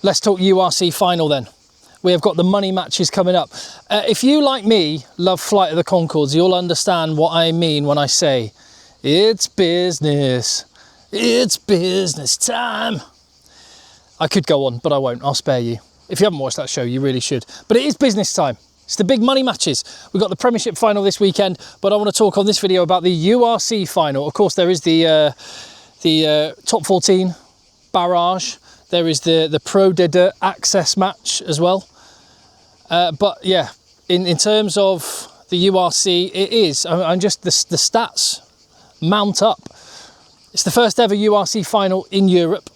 Let's talk URC final then. We have got the money matches coming up. If you, like me, love Flight of the Conchords, you'll understand what I mean when I say, it's business time. I could go on, but I won't, I'll spare you. If you haven't watched that show, you really should. But it is business time. It's the big money matches. We've got the Premiership final this weekend, but I want to talk on this video about the URC final. Of course, there is the top 14 barrage. There is the Pro D2 access match as well. But yeah, in terms of the URC, it is, I'm just, the stats mount up. It's the first ever URC final in Europe.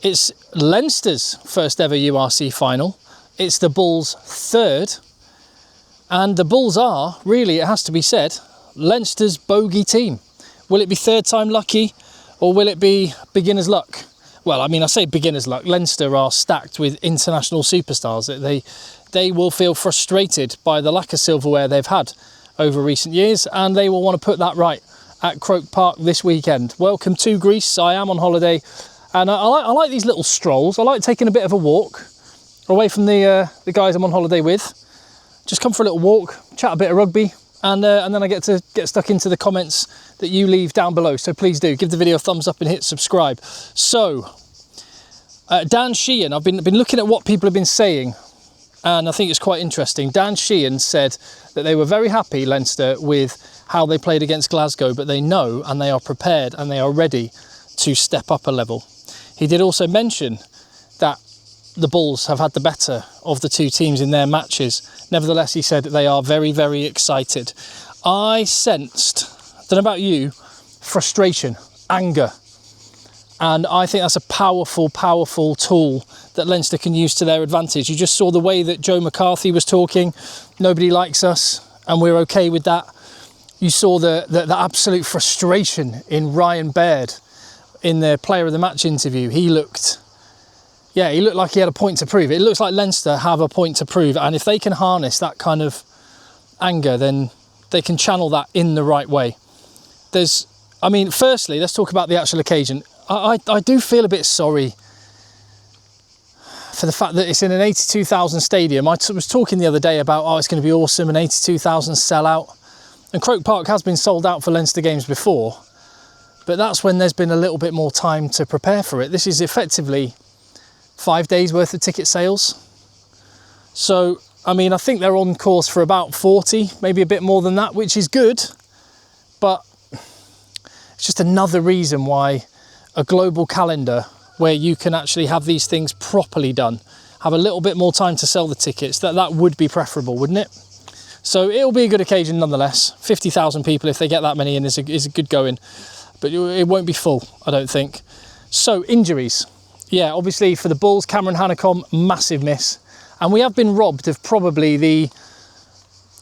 It's Leinster's first ever URC final. It's the Bulls' third. And the Bulls are, really, it has to be said, Leinster's bogey team. Will it be third time lucky, or will it be beginner's luck? Well, I mean, I say beginner's luck. Leinster are stacked with international superstars. They will feel frustrated by the lack of silverware they've had over recent years, and they will want to put that right at Croke Park this weekend. Welcome to Greece. I am on holiday, and I like these little strolls. I like taking a bit of a walk away from the guys I'm on holiday with. Just come for a little walk, chat a bit of rugby, and then I get to get stuck into the comments that you leave down below. So please do give the video a thumbs up and hit subscribe. So Dan Sheehan, I've been looking at what people have been saying, and I think it's quite interesting. Dan Sheehan said that they were very happy, Leinster, with how they played against Glasgow, but they know and they are prepared and they are ready to step up a level. He did also mention that the Bulls have had the better of the two teams in their matches. Nevertheless, he said that they are very, very excited. I sensed, I don't know about you, frustration, anger. And I think that's a powerful, powerful tool that Leinster can use to their advantage. You just saw the way that Joe McCarthy was talking. Nobody likes us, and we're okay with that. You saw the absolute frustration in Ryan Baird in the Player of the Match interview. He looked like he had a point to prove. It looks like Leinster have a point to prove, and if they can harness that kind of anger, then they can channel that in the right way. Firstly, let's talk about the actual occasion. I do feel a bit sorry for the fact that it's in an 82,000 stadium. I was talking the other day about, it's going to be awesome, an 82,000 sellout. And Croke Park has been sold out for Leinster games before, but that's when there's been a little bit more time to prepare for it. This is effectively 5 days worth of ticket sales. So, I think they're on course for about 40, maybe a bit more than that, which is good, but it's just another reason why a global calendar where you can actually have these things properly done, have a little bit more time to sell the tickets, that would be preferable, wouldn't it? So it'll be a good occasion nonetheless. 50,000 people, if they get that many in, is a good going, but it won't be full, I don't think. So injuries. Yeah, obviously for the Bulls, Cameron Hanekom, massive miss. And we have been robbed of probably the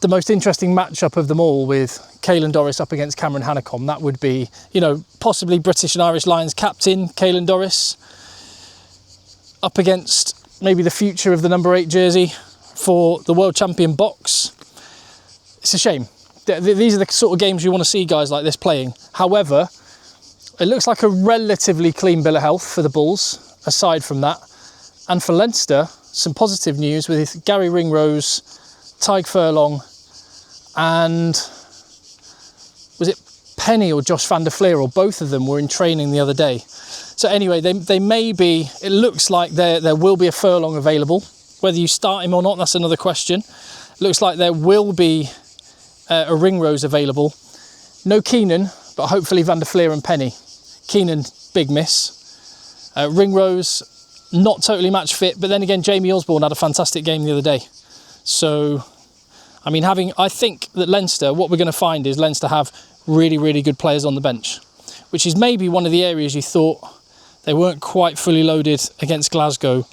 most interesting matchup of them all, with Caelan Doris up against Cameron Hanekom. That would be, possibly British and Irish Lions captain Caelan Doris up against maybe the future of the number 8 jersey for the world champion box. It's a shame. These are the sort of games you want to see guys like this playing. However, it looks like a relatively clean bill of health for the Bulls, aside from that. And for Leinster, some positive news with Gary Ringrose, Tyg Furlong, and was it Penny or Josh van der Fleer, or both of them were in training the other day. So anyway, they may be, it looks like there will be a Furlong available. Whether you start him or not, that's another question. It looks like there will be a Ringrose available. No Keenan, but hopefully van der Fleer and Penny. Keenan, big miss. Ringrose, not totally match fit, but then again, Jamie Osborne had a fantastic game the other day. So, I think that Leinster, what we're going to find is Leinster have really, really good players on the bench, which is maybe one of the areas you thought they weren't quite fully loaded against Glasgow,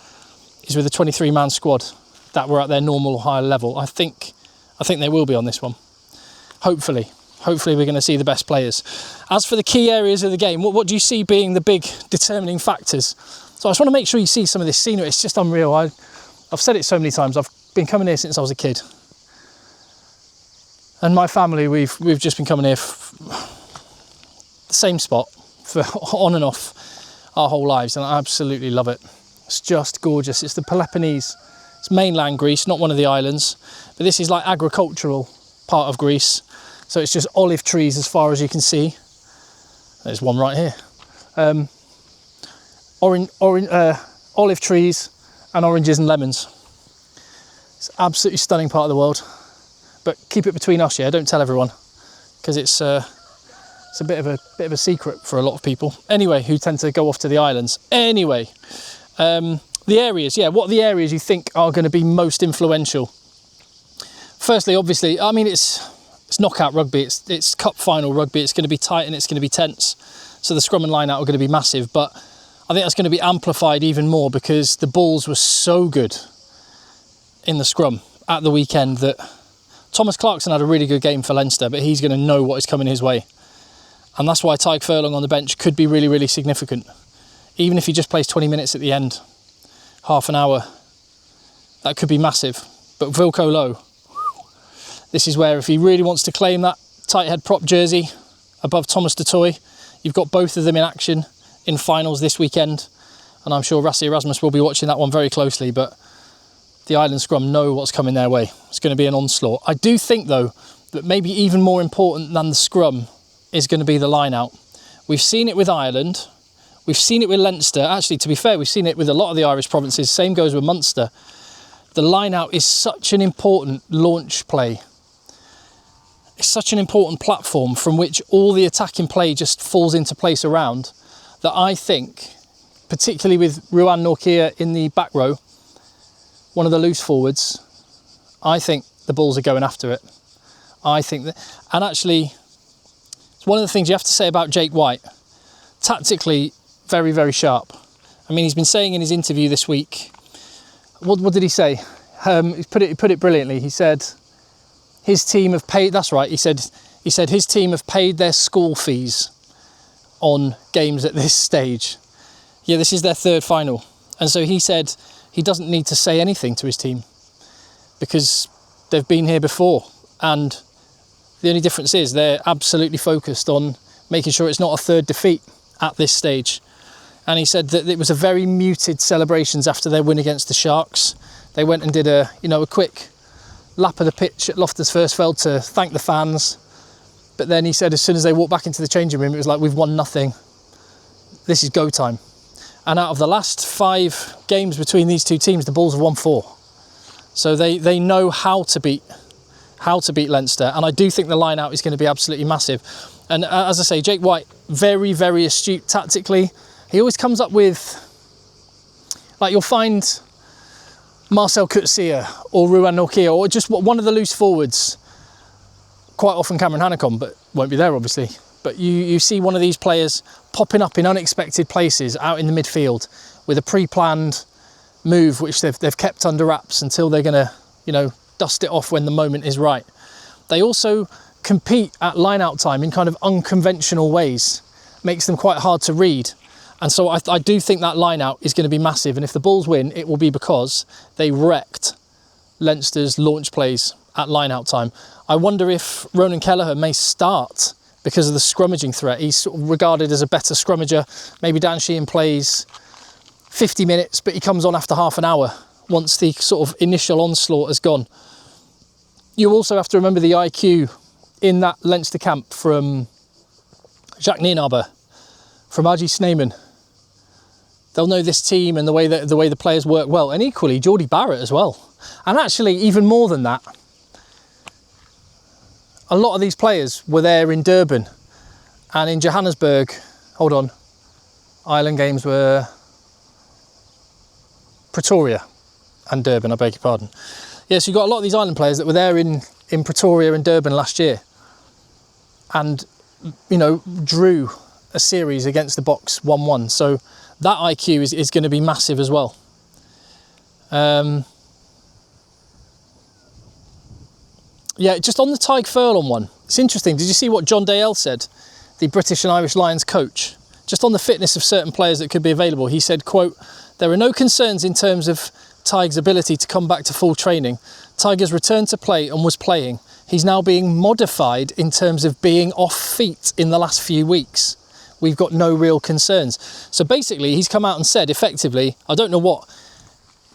is with a 23-man squad that were at their normal or higher level. I think they will be on this one. Hopefully we're going to see the best players. As for the key areas of the game, what do you see being the big determining factors? So I just want to make sure you see some of this scenery. It's just unreal. I've said it so many times. I've been coming here since I was a kid. And my family, we've just been coming here the same spot for on and off our whole lives, and I absolutely love it. It's just gorgeous. It's the Peloponnese. It's mainland Greece, not one of the islands, but this is like agricultural part of Greece. So it's just olive trees as far as you can see. There's one right here. Olive trees and oranges and lemons. It's an absolutely stunning part of the world. But keep it between us, yeah. Don't tell everyone, because it's a bit of a secret for a lot of people. Anyway, who tend to go off to the islands. Anyway, the areas, yeah. What are the areas you think are going to be most influential? Firstly, obviously, I mean it's knockout rugby. It's cup final rugby. It's going to be tight and it's going to be tense. So the scrum and line out are going to be massive. But I think that's going to be amplified even more because the Bulls were so good in the scrum at the weekend that Thomas Clarkson had a really good game for Leinster, but he's going to know what is coming his way. And that's why Tadhg Furlong on the bench could be really, really significant. Even if he just plays 20 minutes at the end, half an hour, that could be massive. But Wilco Low, this is where if he really wants to claim that tight head prop jersey above Thomas du Toit, you've got both of them in action in finals this weekend. And I'm sure Rassie Erasmus will be watching that one very closely, but the Island scrum know what's coming their way. It's going to be an onslaught. I do think, though, that maybe even more important than the scrum is going to be the line-out. We've seen it with Ireland. We've seen it with Leinster. Actually, to be fair, we've seen it with a lot of the Irish provinces. Same goes with Munster. The line-out is such an important launch play. It's such an important platform from which all the attacking play just falls into place around, that I think, particularly with Ruan Nortje in the back row, one of the loose forwards, I think the Bulls are going after it. I think that, and actually, it's one of the things you have to say about Jake White. Tactically, very, very sharp. I mean, he's been saying in his interview this week, what did he say? He put it brilliantly. He said his team have paid, that's right, he said his team have paid their school fees on games at this stage. Yeah, this is their third final. And so he said he doesn't need to say anything to his team because they've been here before. And the only difference is they're absolutely focused on making sure it's not a third defeat at this stage. And he said that it was a very muted celebrations after their win against the Sharks. They went and did a quick lap of the pitch at Loftus Versfeld to thank the fans. But then he said as soon as they walked back into the changing room, it was like, we've won nothing. This is go time. And out of the last 5 games between these two teams, the Bulls have won 4. So they know how to beat Leinster. And I do think the line out is going to be absolutely massive. And as I say, Jake White, very, very astute tactically. He always comes up with, like, you'll find Marcel Coetzee or Ruan Nortje or just one of the loose forwards, quite often Cameron Hanekom, but won't be there obviously. But you see one of these players popping up in unexpected places out in the midfield with a pre-planned move which they've kept under wraps until they're going to, dust it off when the moment is right. They also compete at line-out time in kind of unconventional ways. Makes them quite hard to read. And so I do think that line-out is going to be massive. And if the Bulls win, it will be because they wrecked Leinster's launch plays at line-out time. I wonder if Ronan Kelleher may start because of the scrummaging threat. He's sort of regarded as a better scrummager. Maybe Dan Sheehan plays 50 minutes, but he comes on after half an hour once the sort of initial onslaught has gone. You also have to remember the IQ in that Leinster camp from Jacques Nienaber, from Aji Sneeman. They'll know this team and the way the players work well. And equally, Geordie Barrett as well. And actually, even more than that, a lot of these players were there in Durban and in Johannesburg. Hold on. Island games were Pretoria and Durban, I beg your pardon. Yeah, so you've got a lot of these island players that were there in Pretoria and Durban last year and, drew a series against the Boks 1-1. So that IQ is going to be massive as well. Yeah, just on the Tadhg Furlong one, it's interesting. Did you see what John Dale said, the British and Irish Lions coach? Just on the fitness of certain players that could be available. He said, quote, "There are no concerns in terms of Tadhg's ability to come back to full training. Tadhg has returned to play and was playing. He's now being modified in terms of being off feet in the last few weeks. we've got no real concerns. So basically, he's come out and said, effectively, I don't know what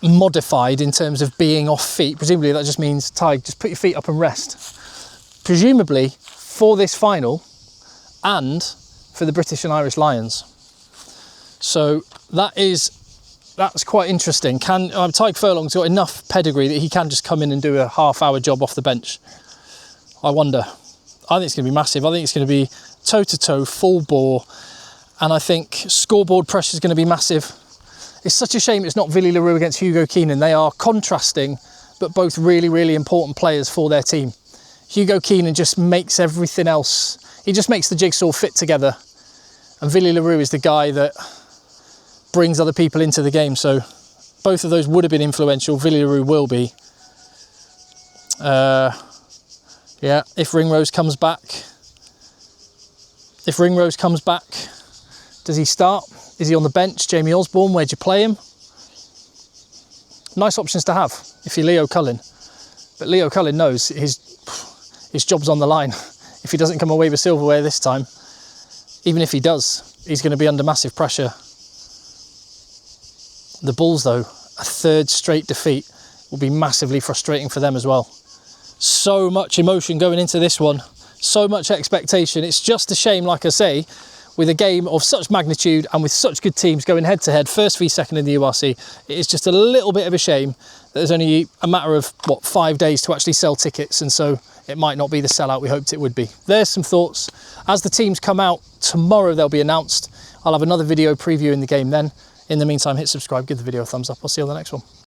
modified in terms of being off feet. Presumably that just means, Ty, just put your feet up and rest. Presumably for this final and for the British and Irish Lions. So that's quite interesting. Tyke Furlong's got enough pedigree that he can just come in and do a half-hour job off the bench. I wonder. I think it's going to be massive. I think it's going to be toe-to-toe, full bore, and I think scoreboard pressure is going to be massive. It's such a shame it's not Villy LaRue against Hugo Keenan. They are contrasting, but both really, really important players for their team. Hugo Keenan just makes everything else, he just makes the jigsaw fit together. And Villy LaRue is the guy that brings other people into the game. So both of those would have been influential. Villy LaRue will be. Yeah, if Ringrose comes back. If Ringrose comes back, does he start? Is he on the bench? Jamie Osborne, where'd you play him? Nice options to have if you're Leo Cullen. But Leo Cullen knows his job's on the line. If he doesn't come away with silverware this time, even if he does, he's going to be under massive pressure. The Bulls, though, a third straight defeat will be massively frustrating for them as well. So much emotion going into this one, so much expectation. It's just a shame, like I say, with a game of such magnitude and with such good teams going head to head, first v second in the URC, it is just a little bit of a shame that there's only a matter of, 5 days to actually sell tickets, and so it might not be the sellout we hoped it would be. There's some thoughts. As the teams come out tomorrow, they'll be announced. I'll have another video previewing the game then. In the meantime, hit subscribe, give the video a thumbs up. I'll see you on the next one.